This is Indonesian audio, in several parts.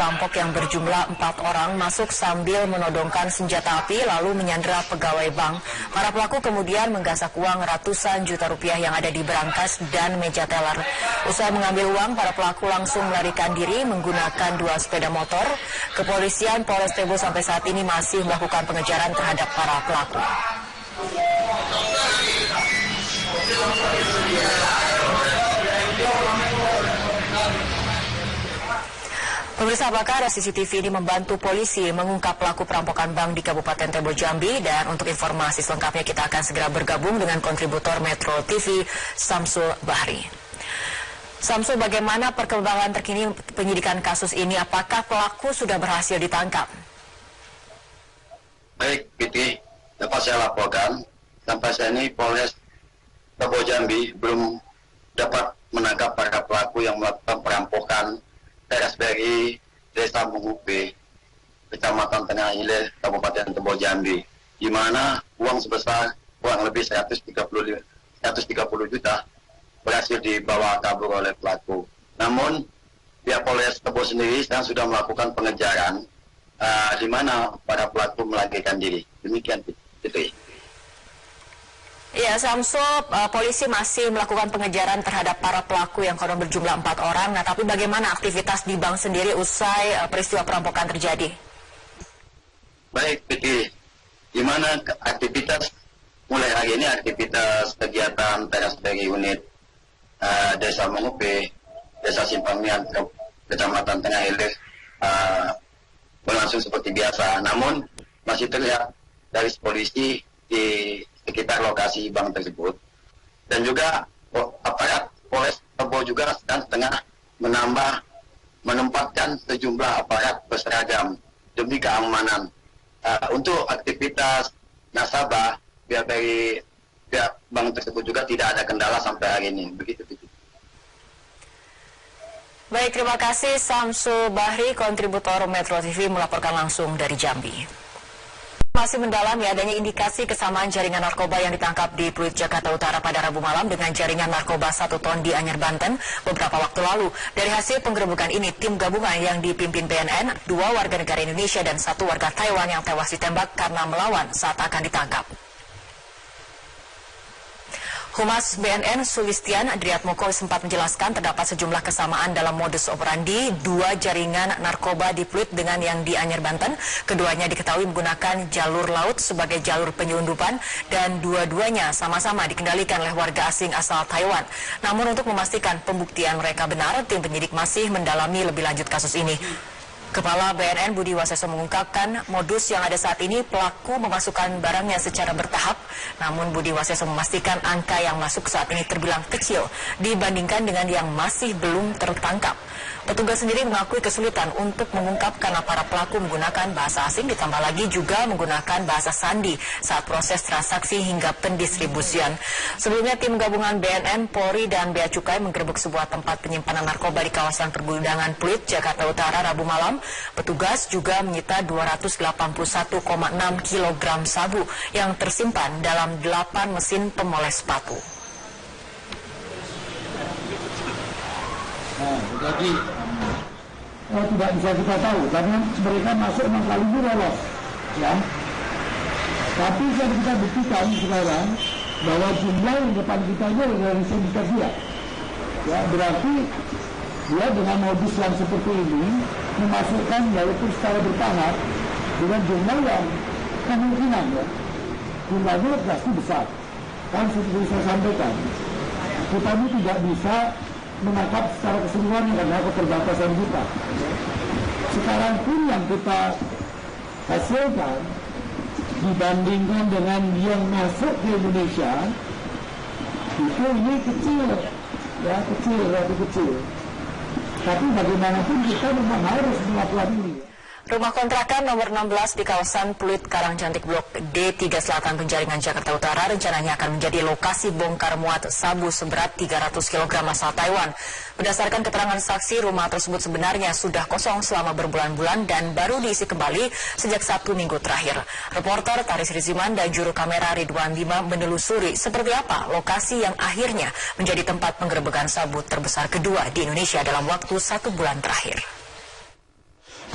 perampok yang berjumlah 4 orang masuk sambil menodongkan senjata api lalu menyandera pegawai bank. Para pelaku kemudian menggasak uang ratusan juta rupiah yang ada di berangkas dan meja teller. Usai mengambil uang, para pelaku langsung melarikan diri menggunakan 2 sepeda motor. Kepolisian Polres Tebo sampai saat ini masih melakukan pengejaran terhadap para pelaku. Pemirsa, apakah CCTV ini membantu polisi mengungkap pelaku perampokan bank di Kabupaten Tebo Jambi? Dan untuk informasi selengkapnya kita akan segera bergabung dengan kontributor Metro TV Samsul Bahri. Samsul, bagaimana perkembangan terkini penyidikan kasus ini? Apakah pelaku sudah berhasil ditangkap? Baik, Piti, dapat saya laporkan sampai saat ini Polres Tebo Jambi belum dapat menangkap para pelaku yang melakukan perampokan teras BRI Desa Mengupe, Kecamatan Tengah Hilir, Kabupaten Tebo Jambi, di mana uang sebesar kurang lebih 130 juta berhasil dibawa kabur oleh pelaku. Namun pihak Polres Tebo sendiri sekarang sudah melakukan pengejaran di mana para pelaku melarikan diri. Demikian itu. Ya, Samsul, polisi masih melakukan pengejaran terhadap para pelaku yang konon berjumlah 4 orang. Nah, tapi bagaimana aktivitas di bank sendiri usai peristiwa perampokan terjadi? Baik, Piti, di mana aktivitas mulai hari ini aktivitas kegiatan teras dari unit Desa Mengupe, Desa Simpangmian, Kecamatan Tengah Hilir berlangsung seperti biasa. Namun masih terlihat dari polisi di sekitar lokasi bank tersebut, dan juga aparat Polres Tebo juga sedang tengah menempatkan sejumlah aparat berseragam demi keamanan untuk aktivitas nasabah. Pihak bank tersebut juga tidak ada kendala sampai hari ini. Begitu. Baik, terima kasih Samsul Bahri, kontributor Metro TV melaporkan langsung dari Jambi. Masih mendalami adanya indikasi kesamaan jaringan narkoba yang ditangkap di Pluit, Jakarta Utara pada Rabu malam dengan jaringan narkoba 1 ton di Anyer, Banten beberapa waktu lalu. Dari hasil penggerebekan ini, tim gabungan yang dipimpin BNN, 2 warga negara Indonesia dan 1 warga Taiwan yang tewas ditembak karena melawan saat akan ditangkap. Humas BNN Sulistian Adriatmoko sempat menjelaskan terdapat sejumlah kesamaan dalam modus operandi 2 jaringan narkoba di Pluit dengan yang di Anyer, Banten. Keduanya diketahui menggunakan jalur laut sebagai jalur penyelundupan dan dua-duanya sama-sama dikendalikan oleh warga asing asal Taiwan. Namun untuk memastikan pembuktian mereka benar, tim penyidik masih mendalami lebih lanjut kasus ini. Kepala BNN Budi Waseso mengungkapkan modus yang ada saat ini pelaku memasukkan barangnya secara bertahap. Namun Budi Waseso memastikan angka yang masuk saat ini terbilang kecil dibandingkan dengan yang masih belum tertangkap. Petugas sendiri mengakui kesulitan untuk mengungkap karena para pelaku menggunakan bahasa asing, ditambah lagi juga menggunakan bahasa sandi saat proses transaksi hingga pendistribusian. Sebelumnya tim gabungan BNN, Polri, dan Bea Cukai menggerebek sebuah tempat penyimpanan narkoba di kawasan pergudangan Pluit, Jakarta Utara Rabu malam. Petugas juga menyita 281,6 kg sabu yang tersimpan dalam 8 mesin pemoles sepatu. Jadi tidak bisa kita tahu karena mereka masuk 6 kali itu lolos, ya. Tapi kita buktikan sekarang bahwa jumlah yang depan kita ini dari sindikat dia, ya, berarti dia dengan modus yang seperti ini memasukkan walaupun secara bertahap dengan jumlah yang kemungkinan, ya, jumlahnya pasti besar. Kan seperti saya sampaikan, kita ini tidak bisa menangkap secara keseluruhan karena keterbatasan kita. Sekarang pun yang kita hasilkan dibandingkan dengan yang masuk ke Indonesia itu ini kecil, ya, relatif kecil. Tapi bagaimanapun kita memang harus melakukan ini. Rumah kontrakan nomor 16 di kawasan Pluit Karangcantik Blok D3 Selatan Penjaringan, Jakarta Utara rencananya akan menjadi lokasi bongkar muat sabu seberat 300 kg asal Taiwan. Berdasarkan keterangan saksi, rumah tersebut sebenarnya sudah kosong selama berbulan-bulan dan baru diisi kembali sejak 1 minggu terakhir. Reporter Taris Riziman dan juru kamera Ridwan Bima menelusuri seperti apa lokasi yang akhirnya menjadi tempat penggerebekan sabu terbesar kedua di Indonesia dalam waktu 1 bulan terakhir.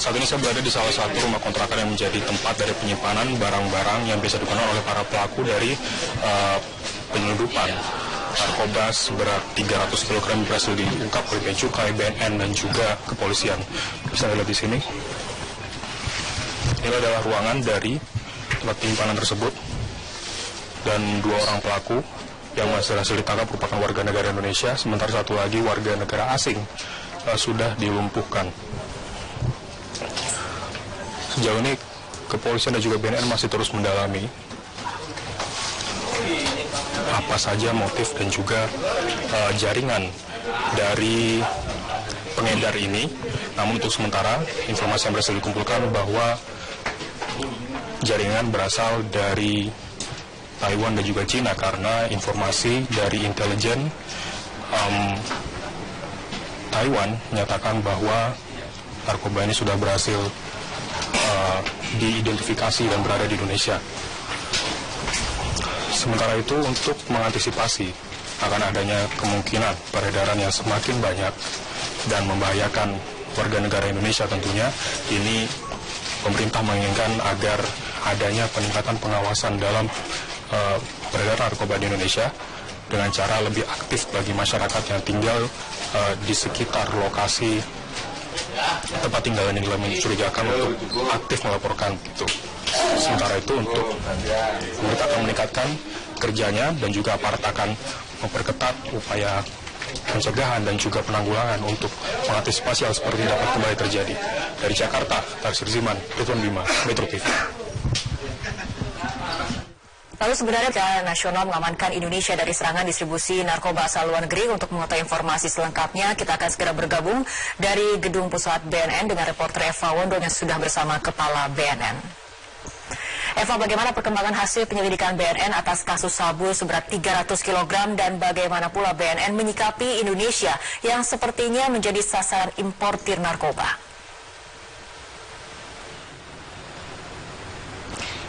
Saat ini saya berada di salah satu rumah kontrakan yang menjadi tempat dari penyimpanan barang-barang yang bisa digunakan oleh para pelaku dari penyelundupan narkoba seberat 300 kg berhasil diungkap oleh Bea Cukai, BNN, dan juga kepolisian. Bisa dilihat di sini. Ini adalah ruangan dari tempat penyimpanan tersebut, dan 2 orang pelaku yang masih berhasil ditangkap merupakan warga negara Indonesia, sementara 1 lagi warga negara asing sudah dilumpuhkan. Sejauh ini kepolisian dan juga BNN masih terus mendalami apa saja motif dan juga jaringan dari pengedar ini. Namun untuk sementara informasi yang berhasil dikumpulkan bahwa jaringan berasal dari Taiwan dan juga Cina, karena informasi dari intelijen Taiwan menyatakan bahwa narkoba ini sudah berhasil diidentifikasi dan berada di Indonesia. Sementara itu, untuk mengantisipasi akan adanya kemungkinan peredaran yang semakin banyak dan membahayakan warga negara Indonesia tentunya, ini pemerintah menginginkan agar adanya peningkatan pengawasan dalam peredaran narkoba di Indonesia dengan cara lebih aktif bagi masyarakat yang tinggal di sekitar lokasi tempat tinggal yang mencurigakan untuk aktif melaporkan gitu. Sementara itu, untuk pemerintah akan meningkatkan kerjanya dan juga aparat akan memperketat upaya pencegahan dan juga penanggulangan untuk mengantisipasi hal seperti ini dapat kembali terjadi. Dari Jakarta, Tarsir Ziman, Ridwan Bima, Metro TV. Lalu sebenarnya Badan Nasional mengamankan Indonesia dari serangan distribusi narkoba asal luar negeri. Untuk mengetahui informasi selengkapnya, kita akan segera bergabung dari Gedung Pusat BNN dengan reporter Eva Wondo yang sudah bersama Kepala BNN. Eva, bagaimana perkembangan hasil penyelidikan BNN atas kasus sabu seberat 300 kg dan bagaimana pula BNN menyikapi Indonesia yang sepertinya menjadi sasaran importir narkoba?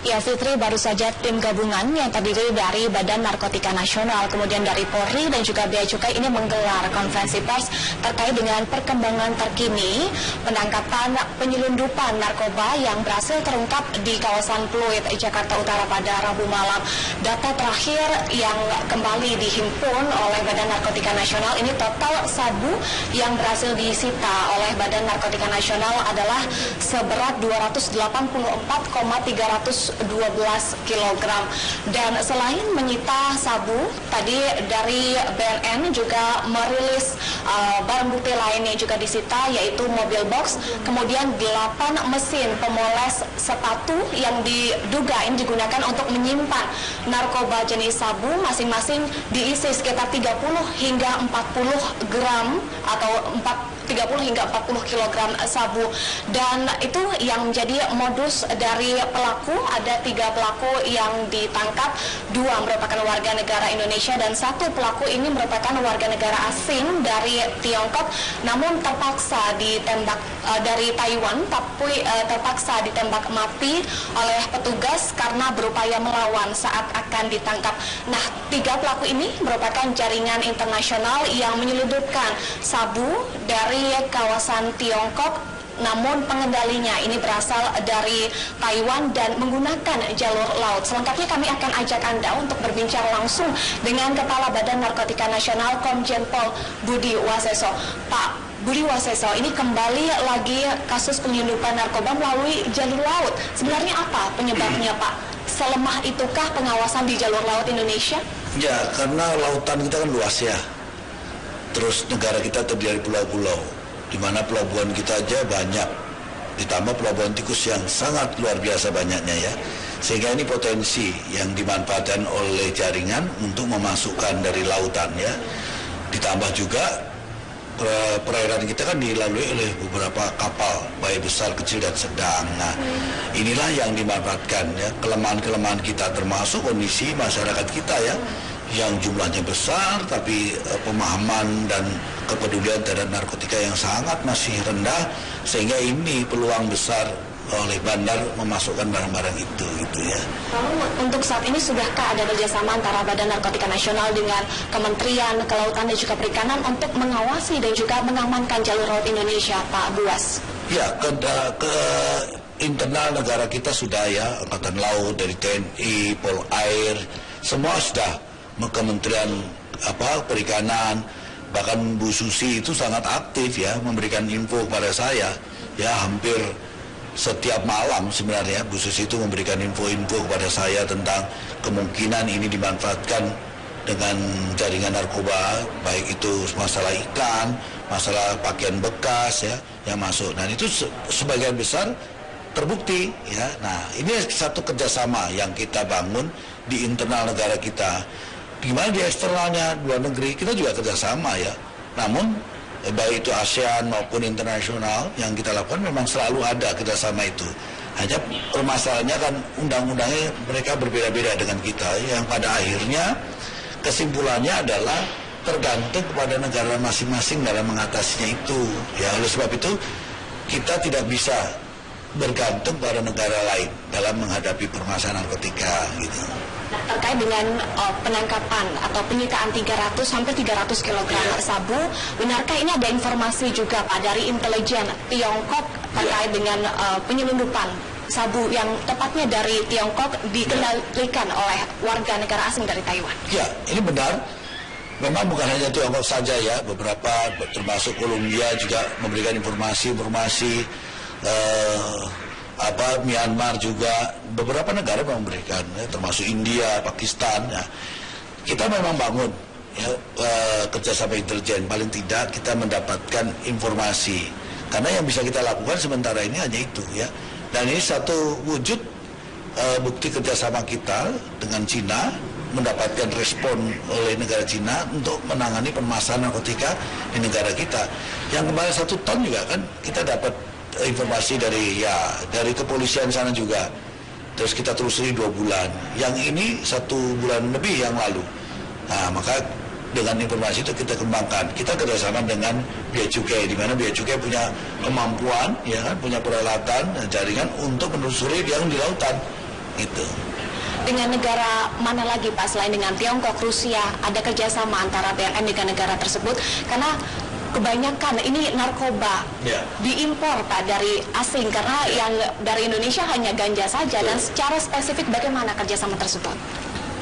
Ya Fitri, baru saja tim gabungan yang terdiri dari Badan Narkotika Nasional, kemudian dari Polri dan juga Bea Cukai ini menggelar konferensi pers terkait dengan perkembangan terkini penangkapan penyelundupan narkoba yang berhasil terungkap di kawasan Pluit, Jakarta Utara pada Rabu malam. Data terakhir yang kembali dihimpun oleh Badan Narkotika Nasional ini, total sabu yang berhasil disita oleh Badan Narkotika Nasional adalah seberat 284,312 kg. Dan selain menyita sabu, tadi dari BNN juga merilis barang bukti lain yang juga disita, yaitu mobil box, kemudian 8 mesin pemoles sepatu yang diduga ini digunakan untuk menyimpan narkoba jenis sabu, masing-masing diisi sekitar 30 hingga 40 gram atau 30 hingga 40 kg sabu. Dan itu yang menjadi modus dari pelaku. Ada 3 pelaku yang ditangkap, 2 merupakan warga negara Indonesia dan 1 pelaku ini merupakan warga negara asing dari Tiongkok, namun terpaksa ditembak dari Taiwan, tapi terpaksa ditembak mati oleh petugas karena berupaya melawan saat akan ditangkap. Nah, 3 pelaku ini merupakan jaringan internasional yang menyelundupkan sabu dari kawasan Tiongkok, namun pengendalinya ini berasal dari Taiwan dan menggunakan jalur laut. Selengkapnya kami akan ajak Anda untuk berbincang langsung dengan Kepala Badan Narkotika Nasional Komjen Pol Budi Waseso. Pak Budi Waseso, ini kembali lagi kasus penyelundupan narkoba melalui jalur laut. Sebenarnya apa penyebabnya, Pak? Selemah itukah pengawasan di jalur laut Indonesia? Ya, karena lautan kita kan luas ya. Terus negara kita terdiri dari pulau-pulau, di mana pelabuhan kita aja banyak, ditambah pelabuhan tikus yang sangat luar biasa banyaknya ya. Sehingga ini potensi yang dimanfaatkan oleh jaringan untuk memasukkan dari lautan ya. Ditambah juga perairan kita kan dilalui oleh beberapa kapal, baik besar, kecil, dan sedang. Nah, inilah yang dimanfaatkan ya, kelemahan-kelemahan kita, termasuk kondisi masyarakat kita ya, yang jumlahnya besar tapi pemahaman dan kepedulian terhadap narkotika yang sangat masih rendah, sehingga ini peluang besar oleh bandar memasukkan barang-barang itu gitu ya. Lalu untuk saat ini sudahkah ada kerjasama antara Badan Narkotika Nasional dengan Kementerian Kelautan dan juga Perikanan untuk mengawasi dan juga mengamankan jalur laut Indonesia, Pak Buas? Ya, ke internal negara kita sudah ya, Angkatan Laut, dari TNI, Polair, semua sudah, Kementerian Perikanan, bahkan Bu Susi itu sangat aktif ya, memberikan info kepada saya, ya hampir setiap malam sebenarnya Bu Susi itu memberikan info-info kepada saya tentang kemungkinan ini dimanfaatkan dengan jaringan narkoba, baik itu masalah ikan, masalah pakaian bekas ya yang masuk. Dan itu sebagian besar terbukti ya. Nah, ini satu kerjasama yang kita bangun di internal negara kita. Gimana di eksternalnya luar negeri kita juga kerjasama ya. Namun baik itu ASEAN maupun internasional yang kita lakukan memang selalu ada kerjasama itu. Hanya permasalahannya kan undang-undangnya mereka berbeda-beda dengan kita. Yang pada akhirnya kesimpulannya adalah tergantung kepada negara masing-masing dalam mengatasinya itu. Ya, oleh sebab itu kita tidak bisa bergantung pada negara lain dalam menghadapi permasalahan narkotika gitu. Nah, terkait dengan penangkapan atau penyitaan 300 sampai 300 kg sabu, benarkah ini ada informasi juga Pak dari intelijen Tiongkok terkait dengan penyelundupan sabu yang tepatnya dari Tiongkok dikendalikan oleh warga negara asing dari Taiwan? Ya, ini benar. Memang bukan hanya Tiongkok saja ya, beberapa termasuk Kolombia juga memberikan informasi Myanmar juga, beberapa negara memberikan ya, termasuk India, Pakistan ya. Kita memang bangun ya, kerjasama intelijen, paling tidak kita mendapatkan informasi, karena yang bisa kita lakukan sementara ini hanya itu ya. Dan ini satu wujud bukti kerjasama kita dengan Cina, mendapatkan respon oleh negara Cina untuk menangani permasalahan narkotika di negara kita. Yang kemarin 1 ton juga kan kita dapat informasi dari kepolisian sana juga. Terus kita telusuri 2 bulan. Yang ini 1 bulan lebih yang lalu. Nah, maka dengan informasi itu kita kembangkan. Kita kerjasama dengan Bea Cukai, di mana Bea Cukai punya kemampuan, ya kan, punya peralatan dan jaringan untuk menelusuri yang di lautan. Itu. Dengan negara mana lagi Pak selain dengan Tiongkok, Rusia, ada kerjasama antara BNN dengan negara tersebut? Karena kebanyakan ini narkoba diimpor Pak dari asing, karena yang dari Indonesia hanya ganja saja. Dan secara spesifik bagaimana kerjasama tersebut?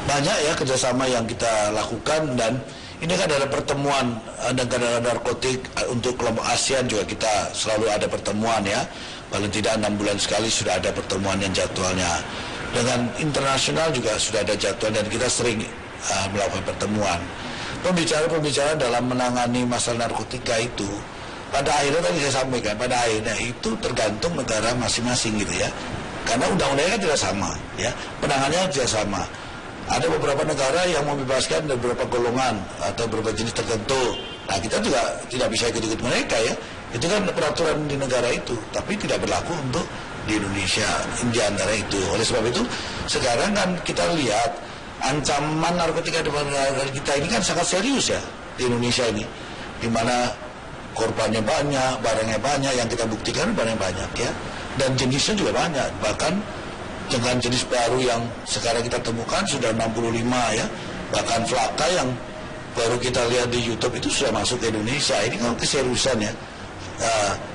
Banyak ya kerjasama yang kita lakukan, dan ini kan ada pertemuan negara narkotik untuk kelompok ASEAN juga kita selalu ada pertemuan ya. Paling tidak 6 bulan sekali sudah ada pertemuan yang jadwalnya. Dengan internasional juga sudah ada jadwal dan kita sering melakukan pertemuan. Pembicaraan dalam menangani masalah narkotika itu pada akhirnya tadi saya sampaikan, pada akhirnya itu tergantung negara masing-masing gitu ya. Karena undang-undangnya kan tidak sama ya, penanganannya tidak sama. Ada beberapa negara yang membebaskan beberapa golongan atau beberapa jenis tertentu. Nah, kita juga tidak bisa ikut-ikut mereka ya. Itu kan peraturan di negara itu, tapi tidak berlaku untuk di Indonesia di antara itu. Oleh sebab itu sekarang kan kita lihat ancaman narkotika di negara kita ini kan sangat serius ya di Indonesia ini, di mana korbannya banyak, barangnya banyak, yang kita buktikan barangnya banyak ya, dan jenisnya juga banyak. Bahkan dengan jenis baru yang sekarang kita temukan sudah 65 ya, bahkan Flaka yang baru kita lihat di YouTube itu sudah masuk ke Indonesia. Ini kan keseriusan ya,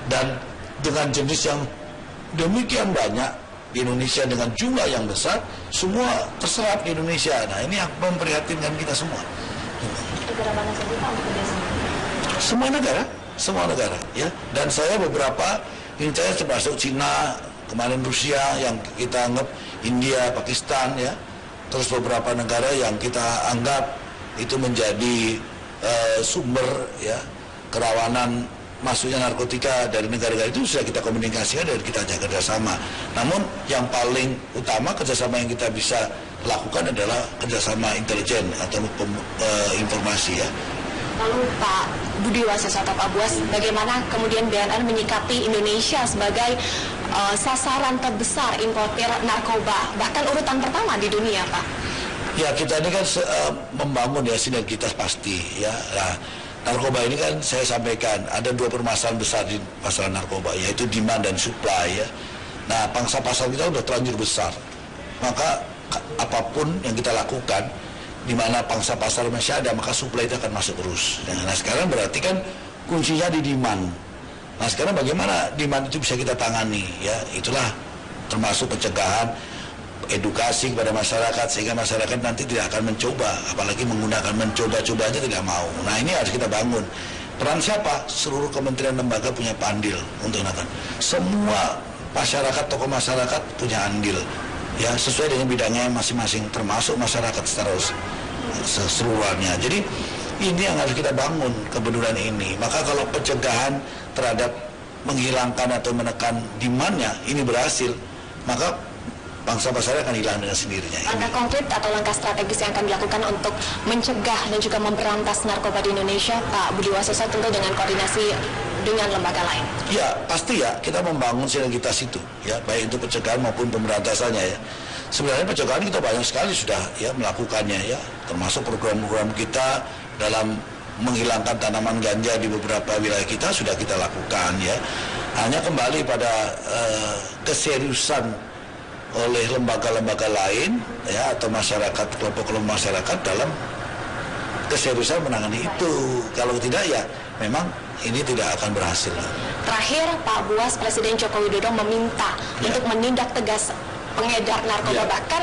dan dengan jenis yang demikian banyak di Indonesia dengan jumlah yang besar, semua terserap di Indonesia. Nah, ini yang memprihatinkan kita semua. Negara mana saja Pak untuk kerjasama? Semua negara ya. Dan saya beberapa, ini saya termasuk Cina, kemarin Rusia yang kita anggap, India, Pakistan ya. Terus beberapa negara yang kita anggap itu menjadi sumber ya kerawanan masuknya narkotika dari negara-negara itu sudah kita komunikasikan dan kita ajak kerjasama. Namun yang paling utama kerjasama yang kita bisa lakukan adalah kerjasama intelijen atau informasi ya. Lalu Pak Budi Waseso atau Pak Buas, bagaimana kemudian BNN menyikapi Indonesia sebagai sasaran terbesar importir narkoba, bahkan urutan pertama di dunia Pak? Ya, kita ini kan membangun ya sinergitas pasti ya. Nah, narkoba ini kan saya sampaikan ada 2 permasalahan besar di masalah narkoba, yaitu demand dan supply ya. Nah, pangsa pasar kita udah terlanjur besar, maka apapun yang kita lakukan di mana pangsa pasar masih ada, maka supply itu akan masuk terus. Nah, sekarang berarti kan kuncinya di demand Nah sekarang bagaimana demand itu bisa kita tangani ya, itulah termasuk pencegahan, edukasi kepada masyarakat sehingga masyarakat nanti tidak akan mencoba, apalagi menggunakan mencoba-coba aja tidak mau. Nah ini harus kita bangun. Peran siapa? Seluruh kementerian lembaga punya andil untuk melakukan. Semua masyarakat, tokoh masyarakat punya andil ya, sesuai dengan bidangnya masing-masing, termasuk masyarakat secara keseluruhannya. Jadi ini yang harus kita bangun, kepedulian ini. Maka kalau pencegahan terhadap menghilangkan atau menekan demand-nya ini berhasil, maka bangsa pasarnya akan hilang dengan sendirinya. Langkah konkret atau langkah strategis yang akan dilakukan untuk mencegah dan juga memberantas narkoba di Indonesia, Pak Budi Waseso, tentu dengan koordinasi dengan lembaga lain. Ya, pasti ya, kita membangun sinergitas itu, ya, baik itu pencegahan maupun pemberantasannya ya. Sebenarnya pencegahan kita banyak sekali sudah ya melakukannya ya, termasuk program-program kita dalam menghilangkan tanaman ganja di beberapa wilayah kita sudah kita lakukan ya. Hanya kembali pada keseriusan oleh lembaga-lembaga lain ya, atau masyarakat, kelompok-kelompok masyarakat dalam keseriusan menangani itu. Kalau tidak ya memang ini tidak akan berhasil. Terakhir Pak Buas, Presiden Joko Widodo meminta untuk menindak tegas pengedar narkoba, bahkan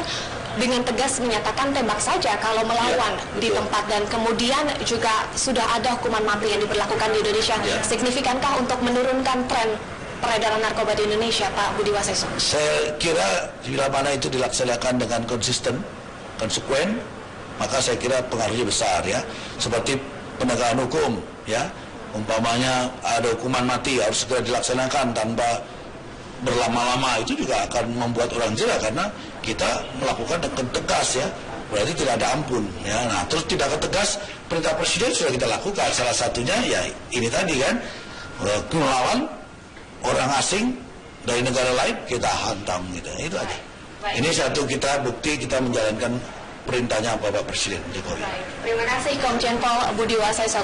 dengan tegas menyatakan tembak saja kalau melawan di tempat, dan kemudian juga sudah ada hukuman mati yang diberlakukan di Indonesia. Signifikankah untuk menurunkan tren peredaran narkoba di Indonesia, Pak Budi Waseso? Saya kira bila mana itu dilaksanakan dengan konsisten, konsekuen, maka saya kira pengaruhnya besar ya. Seperti penegakan hukum ya, umpamanya ada hukuman mati harus segera dilaksanakan tanpa berlama-lama, itu juga akan membuat orang jera karena kita melakukan dengan tegas ya, berarti tidak ada ampun ya. Nah terus tidak tegas, perintah presiden sudah kita lakukan, salah satunya ya ini tadi kan, melawan orang asing dari negara lain kita hantam gitu, itu aja. Ini satu kita bukti kita menjalankan perintahnya Bapak Presiden Jokowi. Terima kasih Komjen Pol Budi Waseso.